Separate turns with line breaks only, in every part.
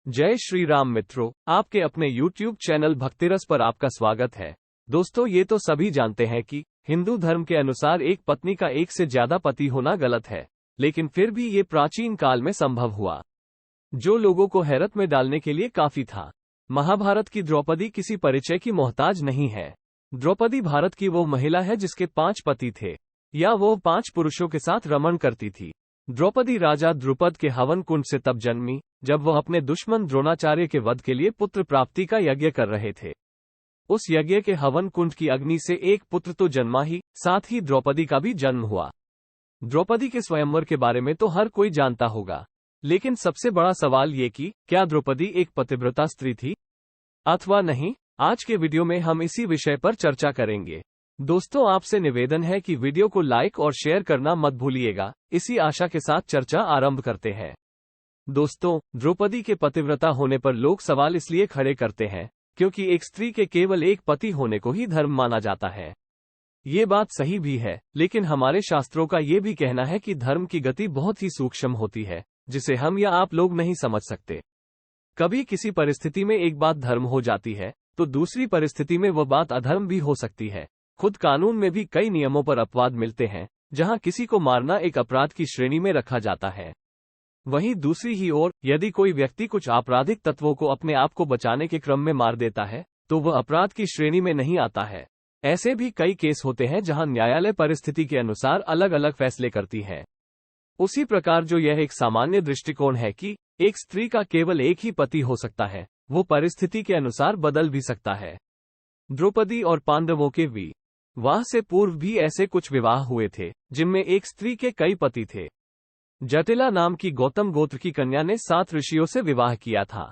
जय श्री राम मित्रों, आपके अपने YouTube चैनल भक्तिरस पर आपका स्वागत है। दोस्तों, ये तो सभी जानते हैं कि हिंदू धर्म के अनुसार एक पत्नी का एक से ज्यादा पति होना गलत है, लेकिन फिर भी ये प्राचीन काल में संभव हुआ, जो लोगों को हैरत में डालने के लिए काफी था। महाभारत की द्रौपदी किसी परिचय की मोहताज नहीं है। द्रौपदी भारत की वो महिला है जिसके 5 पति थे, या वो 5 पुरुषों के साथ रमण करती थी। द्रौपदी राजा द्रुपद के हवन कुंड से तब जन्मी जब वह अपने दुश्मन द्रोणाचार्य के वध के लिए पुत्र प्राप्ति का यज्ञ कर रहे थे। उस यज्ञ के हवन कुंड की अग्नि से एक पुत्र तो जन्मा ही, साथ ही द्रौपदी का भी जन्म हुआ। द्रौपदी के स्वयंवर के बारे में तो हर कोई जानता होगा, लेकिन सबसे बड़ा सवाल ये कि क्या द्रौपदी एक पतिव्रता स्त्री थी अथवा नहीं। आज के वीडियो में हम इसी विषय पर चर्चा करेंगे। दोस्तों, आपसे निवेदन है कि वीडियो को लाइक और शेयर करना मत भूलिएगा। इसी आशा के साथ चर्चा आरंभ करते हैं। दोस्तों, द्रौपदी के पतिव्रता होने पर लोग सवाल इसलिए खड़े करते हैं क्योंकि एक स्त्री के केवल एक पति होने को ही धर्म माना जाता है। ये बात सही भी है, लेकिन हमारे शास्त्रों का ये भी कहना है कि धर्म की गति बहुत ही सूक्ष्म होती है, जिसे हम या आप लोग नहीं समझ सकते। कभी किसी परिस्थिति में एक बात धर्म हो जाती है तो दूसरी परिस्थिति में वह बात अधर्म भी हो सकती है। खुद कानून में भी कई नियमों पर अपवाद मिलते हैं, जहां किसी को मारना एक अपराध की श्रेणी में रखा जाता है। वहीं दूसरी ही ओर यदि कोई व्यक्ति कुछ आपराधिक तत्वों को अपने आप को बचाने के क्रम में मार देता है तो वह अपराध की श्रेणी में नहीं आता है। ऐसे भी कई केस होते हैं जहां न्यायालय परिस्थिति के अनुसार अलग अलग फैसले करती है। उसी प्रकार जो यह एक सामान्य दृष्टिकोण है कि एक स्त्री का केवल एक ही पति हो सकता है, वो परिस्थिति के अनुसार बदल भी सकता है। द्रौपदी और पांडवों के विवाह से पूर्व भी ऐसे कुछ विवाह हुए थे जिनमें एक स्त्री के कई पति थे। जटिला नाम की गौतम गोत्र की कन्या ने 7 ऋषियों से विवाह किया था।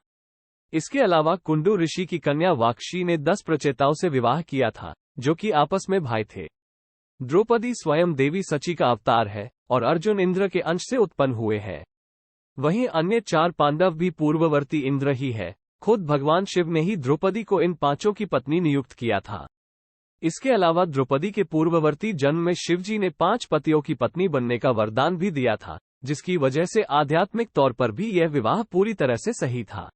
इसके अलावा कुंडू ऋषि की कन्या वाक्षी ने 10 प्रचेताओं से विवाह किया था, जो कि आपस में भाई थे। द्रौपदी स्वयं देवी सची का अवतार है और अर्जुन इंद्र के अंश से उत्पन्न हुए हैं। वहीं अन्य 4 पांडव भी पूर्ववर्ती इंद्र ही है। खुद भगवान शिव ने ही द्रौपदी को इन 5 की पत्नी नियुक्त किया था। इसके अलावा द्रौपदी के पूर्ववर्ती जन्म में शिवजी ने 5 पतियों की पत्नी बनने का वरदान भी दिया था, जिसकी वजह से आध्यात्मिक तौर पर भी यह विवाह पूरी तरह से सही था।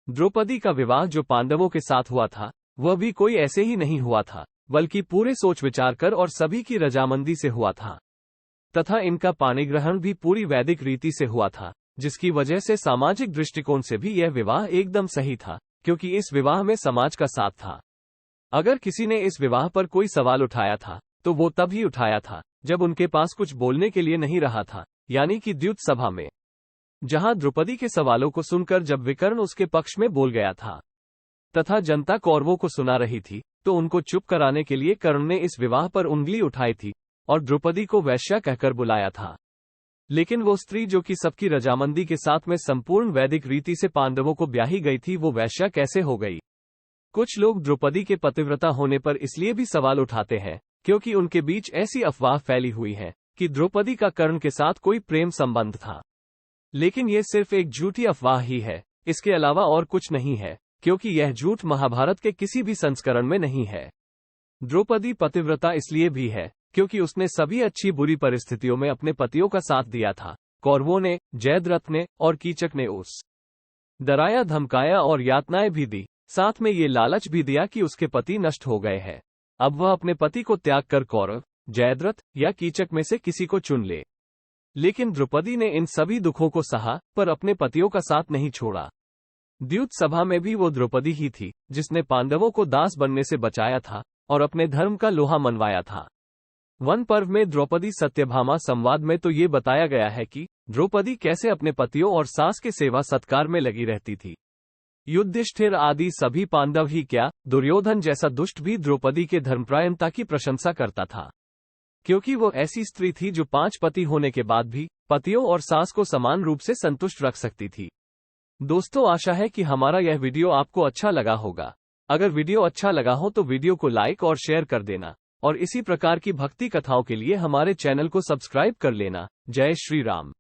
द्रौपदी का विवाह जो पांडवों के साथ हुआ था वह भी कोई ऐसे ही नहीं हुआ था, बल्कि पूरे सोच विचार कर और सभी की रजामंदी से हुआ था, तथा इनका पाणिग्रहण भी पूरी वैदिक रीति से हुआ था, जिसकी वजह से सामाजिक दृष्टिकोण से भी यह विवाह एकदम सही था, क्योंकि इस विवाह में समाज का साथ था। अगर किसी ने इस विवाह पर कोई सवाल उठाया था तो वो तब ही उठाया था जब उनके पास कुछ बोलने के लिए नहीं रहा था, यानी कि द्यूत सभा में, जहां द्रौपदी के सवालों को सुनकर जब विकर्ण उसके पक्ष में बोल गया था तथा जनता कौरवों को सुना रही थी तो उनको चुप कराने के लिए कर्ण ने इस विवाह पर उंगली उठाई थी और द्रौपदी को वैश्या कहकर बुलाया था। लेकिन वो स्त्री जो कि सबकी रजामंदी के साथ में संपूर्ण वैदिक रीति से पांडवों को ब्याही गई थी, वो वैश्या कैसे हो गई? कुछ लोग द्रौपदी के पतिव्रता होने पर इसलिए भी सवाल उठाते हैं क्योंकि उनके बीच ऐसी अफवाह फैली हुई है कि द्रौपदी का कर्ण के साथ कोई प्रेम संबंध था। लेकिन ये सिर्फ एक झूठी अफवाह ही है, इसके अलावा और कुछ नहीं है, क्योंकि यह झूठ महाभारत के किसी भी संस्करण में नहीं है। द्रौपदी पतिव्रता इसलिए भी है क्योंकि उसने सभी अच्छी बुरी परिस्थितियों में अपने पतियों का साथ दिया था। कौरवों ने, जयद्रथ ने और कीचक ने उस डराया धमकाया और यातनाएं भी दी, साथ में ये लालच भी दिया कि उसके पति नष्ट हो गए हैं, अब वह अपने पति को त्याग कर कौरव, जयद्रथ या कीचक में से किसी को चुन ले। लेकिन द्रौपदी ने इन सभी दुखों को सहा पर अपने पतियों का साथ नहीं छोड़ा। द्यूत सभा में भी वो द्रौपदी ही थी जिसने पांडवों को दास बनने से बचाया था और अपने धर्म का लोहा मनवाया था। वन पर्व में द्रौपदी सत्यभामा संवाद में तो ये बताया गया है कि द्रौपदी कैसे अपने पतियों और सास के सेवा सत्कार में लगी रहती थी। युधिष्ठिर आदि सभी पांडव ही क्या, दुर्योधन जैसा दुष्ट भी द्रौपदी के धर्मपरायणता की प्रशंसा करता था, क्योंकि वो ऐसी स्त्री थी जो 5 पति होने के बाद भी पतियों और सास को समान रूप से संतुष्ट रख सकती थी। दोस्तों, आशा है कि हमारा यह वीडियो आपको अच्छा लगा होगा। अगर वीडियो अच्छा लगा हो तो वीडियो को लाइक और शेयर कर देना और इसी प्रकार की भक्ति कथाओं के लिए हमारे चैनल को सब्सक्राइब कर लेना। जय श्री राम।